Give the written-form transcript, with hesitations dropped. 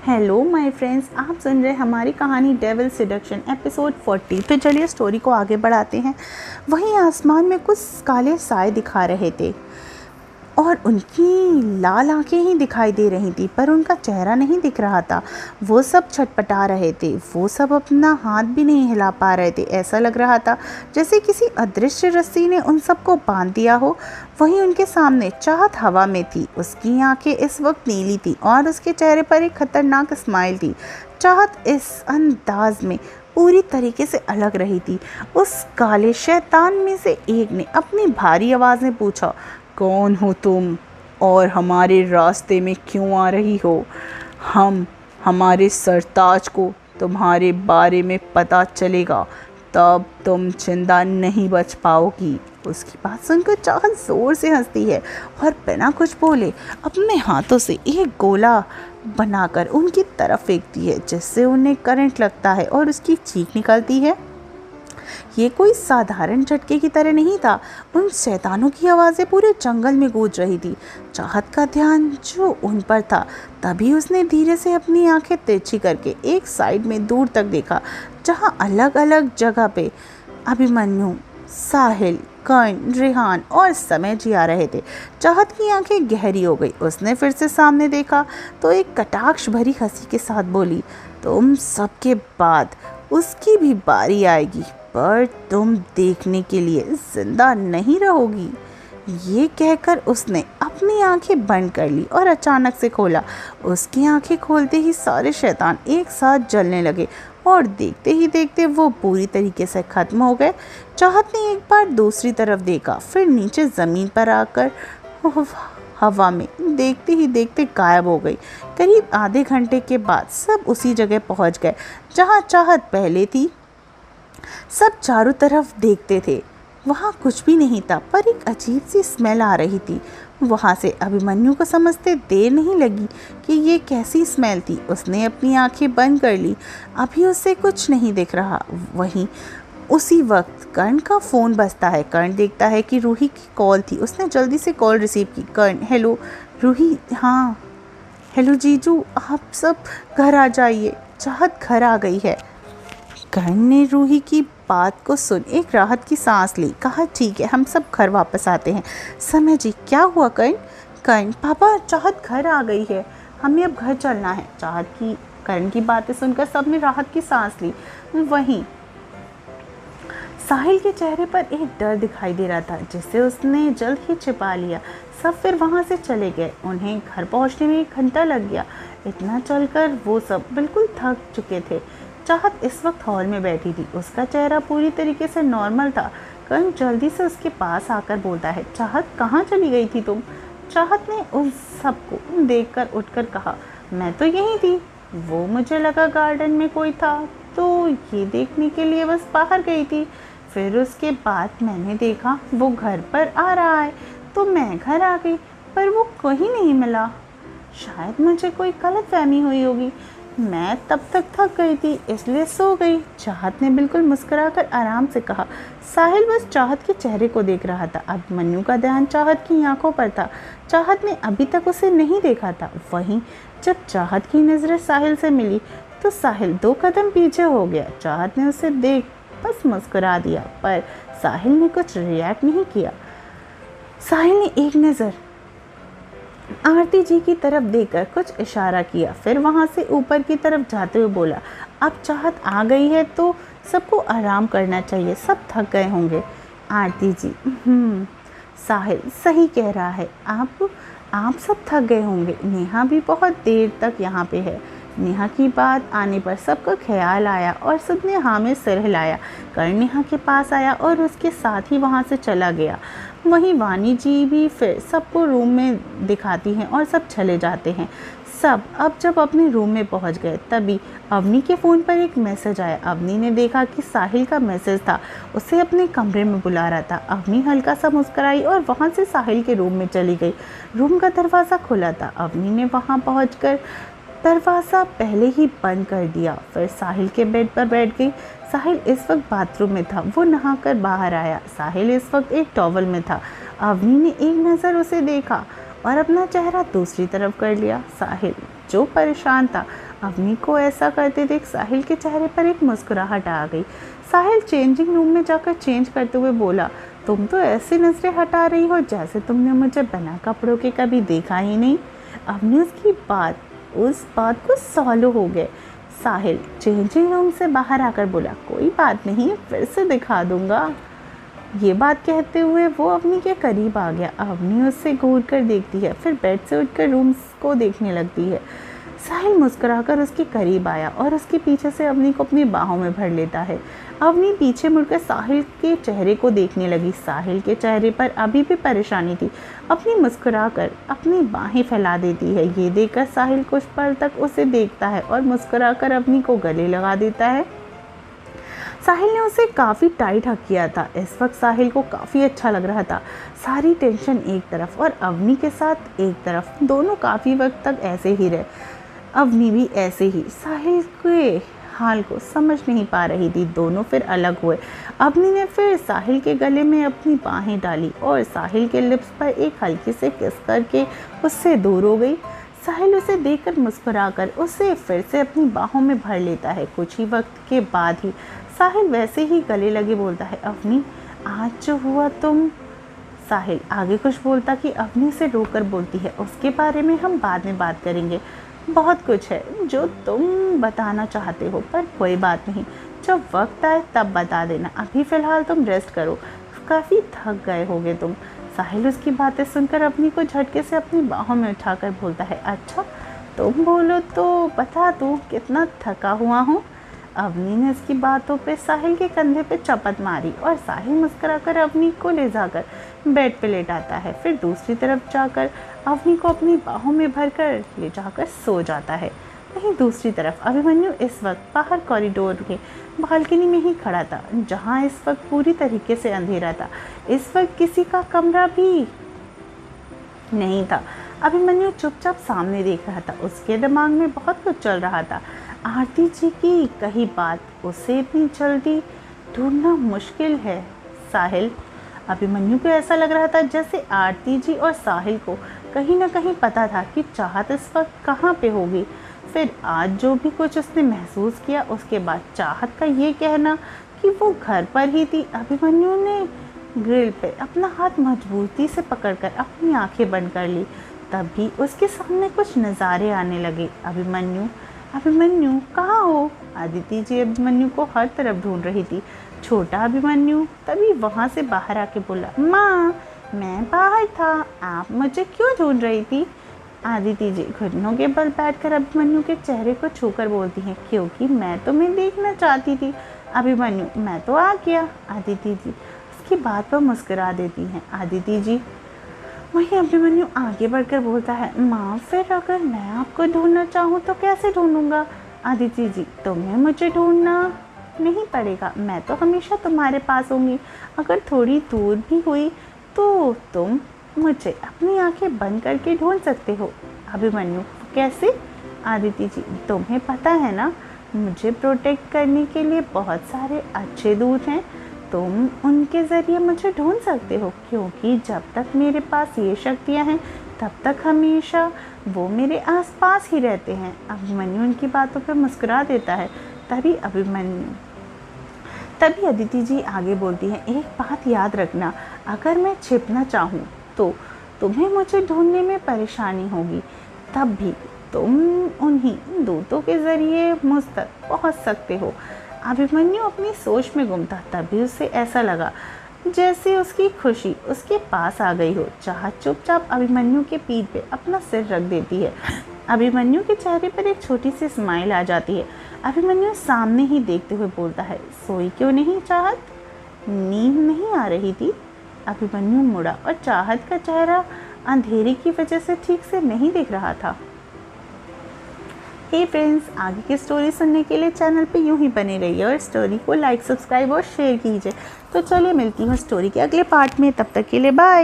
Hello my friends, आप सुन रहे हमारी कहानी डेविल सिडक्शन एपिसोड 40। तो चलिए स्टोरी को आगे बढ़ाते हैं। वहीं आसमान में कुछ काले साए दिखा रहे थे और उनकी लाल आंखें ही दिखाई दे रही थी, पर उनका चेहरा नहीं दिख रहा था। वो सब छटपटा रहे थे, वो सब अपना हाथ भी नहीं हिला पा रहे थे। ऐसा लग रहा था जैसे किसी अदृश्य रस्सी ने उन सबको बांध दिया हो। वहीं उनके सामने चाहत हवा में थी। उसकी आंखें इस वक्त नीली थी और उसके चेहरे पर एक खतरनाक स्माइल थी। चाहत इस अंदाज में पूरी तरीके से अलग रही थी। उस काले शैतान में से एक ने अपनी भारी आवाज़ में पूछा, कौन हो तुम और हमारे रास्ते में क्यों आ रही हो? हमारे सरताज को तुम्हारे बारे में पता चलेगा, तब तुम जिंदा नहीं बच पाओगी। उसकी बात सुनकर चाहत जोर से हंसती है और बिना कुछ बोले अपने हाथों से एक गोला बनाकर उनकी तरफ फेंकती है, जिससे उन्हें करंट लगता है और उसकी चीख निकलती है। ये कोई साधारण झटके की तरह नहीं था। उन शैतानों की आवाज़ें पूरे जंगल में गूंज रही थी। चाहत का ध्यान जो उन पर था, तभी उसने धीरे से अपनी आंखें तिरछी करके एक साइड में दूर तक देखा, जहां अलग अलग जगह पे अभिमन्यु, साहिल, कर्ण, रेहान और समय जी आ रहे थे। चाहत की आंखें गहरी हो गई। उसने फिर से सामने देखा तो एक कटाक्ष भरी हंसी के साथ बोली, तुम सबके बाद उसकी भी बारी आएगी, पर तुम देखने के लिए जिंदा नहीं रहोगी। ये कहकर उसने अपनी आंखें बंद कर ली और अचानक से खोला। उसकी आंखें खोलते ही सारे शैतान एक साथ जलने लगे और देखते ही देखते वो पूरी तरीके से खत्म हो गए। चाहत ने एक बार दूसरी तरफ देखा, फिर नीचे ज़मीन पर आकर हवा में देखते ही देखते गायब हो गई। करीब आधे घंटे के बाद सब उसी जगह पहुंच गए जहां चाहत पहले थी। सब चारों तरफ देखते थे, वहाँ कुछ भी नहीं था, पर एक अजीब सी स्मेल आ रही थी। वहाँ से अभिमन्यु को समझते देर नहीं लगी कि ये कैसी स्मेल थी। उसने अपनी आंखें बंद कर ली, अभी उसे कुछ नहीं दिख रहा। वहीं उसी वक्त कर्ण का फ़ोन बजता है। कर्ण देखता है कि रूही की कॉल थी। उसने जल्दी से कॉल रिसीव की। कर्ण, हेलो रूही, हाँ हेलो जीजू, आप सब घर आ जाइए, चाहत घर आ गई है। कर्ण ने रूही की बात को सुन एक राहत की सांस ली। कहा, ठीक है, हम सब घर वापस आते हैं। समय जी, क्या हुआ कर्ण? कर्ण, पापा चाहत घर आ गई है, हमें अब घर चलना है। चाहत की कर्ण की बातें सुनकर सबने राहत की सांस ली। वहीं साहिल के चेहरे पर एक डर दिखाई दे रहा था, जिसे उसने जल्द ही छिपा लिया। सब फिर वहाँ से चले गए। उन्हें घर पहुँचने में 1 घंटा लग गया। इतना चलकर वो सब बिल्कुल थक चुके थे। चाहत इस वक्त हॉल में बैठी थी। उसका चेहरा पूरी तरीके से नॉर्मल था। कर्ण जल्दी से उसके पास आकर बोलता है, चाहत कहाँ चली गई थी तुम? चाहत ने उस सबको देखकर उठकर कहा, मैं तो यहीं थी, वो मुझे लगा गार्डन में कोई था तो ये देखने के लिए बस बाहर गई थी। फिर उसके बाद मैंने देखा वो घर पर आ रहा है तो मैं घर आ गई, पर वो कहीं नहीं मिला। शायद मुझे कोई गलतफहमी हुई होगी। मैं तब तक थक गई थी, इसलिए सो गई। चाहत ने बिल्कुल मुस्कुराकर आराम से कहा। साहिल बस चाहत के चेहरे को देख रहा था। अब मन्नू का ध्यान चाहत की आंखों पर था। चाहत ने अभी तक उसे नहीं देखा था। वहीं जब चाहत की नज़रें साहिल से मिली तो साहिल 2 कदम पीछे हो गया। चाहत ने उसे देख बस मुस्कुरा दिया, पर साहिल ने कुछ रिएक्ट नहीं किया। साहिल ने एक नज़र आरती जी की तरफ देखकर कुछ इशारा किया, फिर वहाँ से ऊपर की तरफ जाते हुए बोला, अब चाहत आ गई है तो सबको आराम करना चाहिए, सब थक गए होंगे। आरती जी, साहिल सही कह रहा है, आप सब थक गए होंगे। नेहा भी बहुत देर तक यहाँ पे है। नेहा की बात आने पर सबका ख्याल आया और सबने हाँ में सिर हिलाया। कर्ण नेहा के पास आया और उसके साथ ही वहाँ से चला गया। वहीं वानी जी भी फिर सबको रूम में दिखाती हैं और सब चले जाते हैं। सब अब जब अपने रूम में पहुंच गए तभी अवनी के फ़ोन पर एक मैसेज आया। अवनी ने देखा कि साहिल का मैसेज था, उसे अपने कमरे में बुला रहा था। अवनी हल्का सा मुस्कुराई और वहां से साहिल के रूम में चली गई। रूम का दरवाज़ा खुला था। अवनी ने वहां पहुंचकर दरवाज़ा पहले ही बंद कर दिया, फिर साहिल के बेड पर बैठ गई। साहिल इस वक्त बाथरूम में था। वो नहाकर बाहर आया। साहिल इस वक्त एक टॉवल में था। अवनी ने एक नज़र उसे देखा और अपना चेहरा दूसरी तरफ कर लिया। साहिल जो परेशान था। अवनी को ऐसा करते देख साहिल के चेहरे पर एक मुस्कुराहट आ गई। साहिल चेंजिंग रूम में जाकर चेंज करते हुए बोला, तुम तो ऐसी नजरें हटा रही हो जैसे तुमने मुझे बिना कपड़ों के कभी देखा ही नहीं। अवनी उस बात को सालों हो गए। साहिल चेंजिंग रूम से बाहर आकर बोला, कोई बात नहीं, फिर से दिखा दूंगा। ये बात कहते हुए वो अवनी के करीब आ गया। अवनी उससे घूर कर देखती है, फिर बेड से उठकर रूम्स को देखने लगती है। साहिल मुस्कुराकर उसके करीब आया और उसके पीछे से अवनी को अपनी बाहों में भर लेता है। अवनी पीछे मुड़कर साहिल के चेहरे को देखने लगी। साहिल के चेहरे पर अभी भी परेशानी थी। अवनी मुस्कुराकर अपनी बाहें फैला देती है। ये देखकर साहिल कुछ पल तक उसे देखता है और मुस्कुराकर अवनी को गले लगा देता है। साहिल ने उसे काफ़ी टाइट हक किया था। इस वक्त साहिल को काफ़ी अच्छा लग रहा था। सारी टेंशन एक तरफ और अवनी के साथ एक तरफ, दोनों काफ़ी वक्त तक ऐसे ही रहे। अवनी भी ऐसे ही साहिल के हाल को समझ नहीं पा रही थी। दोनों फिर अलग हुए। अवनी ने फिर साहिल के गले में अपनी बाहें डाली और साहिल के लिप्स पर एक हल्की से किस करके उससे दूर हो गई। साहिल उसे देखकर मुस्कुराकर उसे फिर से अपनी बाहों में भर लेता है। कुछ ही वक्त के बाद ही साहिल वैसे ही गले लगे बोलता है, अवनी आज जो हुआ तुम। साहिल आगे कुछ बोलता कि अवनी से रोककर बोलती है, उसके बारे में हम बाद में बात करेंगे। बहुत कुछ है जो तुम बताना चाहते हो, पर कोई बात नहीं, जब वक्त आए तब बता देना। अभी फ़िलहाल तुम रेस्ट करो, काफ़ी थक गए होगे तुम। साहिल उसकी बातें सुनकर अवनी को झटके से अपनी बाहों में उठाकर बोलता है, अच्छा तुम बोलो तो बता दूँ कितना थका हुआ हूँ। अवनी ने इसकी बातों पे साहिल के कंधे पे चपत मारी और साहिल मुस्कुराकर अवनी को ले जाकर बेड पे लेटाता है। फिर दूसरी तरफ जाकर अवनी को अपनी बाहों में भरकर ले जाकर सो जाता है। वहीं दूसरी तरफ अभिमन्यु इस वक्त बाहर कॉरिडोर के बालकनी में ही खड़ा था, जहां इस वक्त पूरी तरीके से अंधेरा था। इस वक्त किसी का कमरा भी नहीं था। अभिमन्यु चुपचाप सामने देख रहा था। उसके दिमाग में बहुत कुछ चल रहा था। आरती जी की कही बात उसे इतनी जल्दी ढूंढना मुश्किल है। साहिल, अभिमन्यु को ऐसा लग रहा था जैसे आरती जी और साहिल को कहीं ना कहीं पता था कि चाहत इस वक्त कहाँ पे होगी। फिर आज जो भी कुछ उसने महसूस किया, उसके बाद चाहत का ये कहना कि वो घर पर ही थी। अभिमन्यु ने ग्रिल पे अपना हाथ मजबूती से पकड़कर अपनी आंखें बंद कर ली। तभी उसके सामने कुछ नज़ारे आने लगे। अभिमन्यु कहाँ हो? आदिति जी अभिमन्यु को हर तरफ ढूंढ रही थी। छोटा अभिमन्यु तभी वहाँ से बाहर आके बोला, माँ मैं बाहर था, आप मुझे क्यों ढूंढ रही थी? आदिति जी घुटनों के बल बैठकर अभिमन्यु के चेहरे को छूकर बोलती हैं, क्योंकि मैं तुम्हें देखना चाहती थी। अभिमन्यु, मैं तो आ गया। आदिति जी उसकी बात पर मुस्कुरा देती हैं। आदिति जी वहीं अभिमन्यु आगे बढ़कर बोलता है, माँ फिर अगर मैं आपको ढूंढना चाहूँ तो कैसे ढूंढूंगा? आदिति जी तुम्हें मुझे ढूंढना नहीं पड़ेगा, मैं तो हमेशा तुम्हारे पास होंगी। अगर थोड़ी दूर भी हुई तो तुम मुझे अपनी आंखें बंद करके ढूंढ सकते हो। अभिमन्यु कैसे? आदिति जी तुम्हें पता है ना, मुझे प्रोटेक्ट करने के लिए बहुत सारे अच्छे दूत हैं। तुम उनके ज़रिए मुझे ढूंढ सकते हो, क्योंकि जब तक मेरे पास ये शक्तियाँ हैं तब तक हमेशा वो मेरे आसपास ही रहते हैं। अभिमन्यु उनकी बातों पर मुस्कुरा देता है। तभी अदिति जी आगे बोलती हैं, एक बात याद रखना, अगर मैं छिपना चाहूँ तो तुम्हें मुझे ढूंढने में परेशानी होगी, तब भी तुम उन्हीं दूतों के ज़रिए मुझ तक पहुँच सकते हो। अभिमन्यु अपनी सोच में गुम था। तभी उसे ऐसा लगा जैसे उसकी खुशी उसके पास आ गई हो। चाहत चुपचाप अभिमन्यु के पीठ पे अपना सिर रख देती है। अभिमन्यु के चेहरे पर एक छोटी सी स्माइल आ जाती है। अभिमन्यु सामने ही देखते हुए बोलता है, सोई क्यों नहीं चाहत? नींद नहीं आ रही थी? अभिमन्यु मुड़ा और चाहत का चेहरा अंधेरे की वजह से ठीक से नहीं दिख रहा था। हे फ्रेंड्स, आगे की स्टोरी सुनने के लिए चैनल पे यूं ही बने रहिए और स्टोरी को लाइक, सब्सक्राइब और शेयर कीजिए। तो चलिए मिलती हूँ स्टोरी के अगले पार्ट में, तब तक के लिए बाय।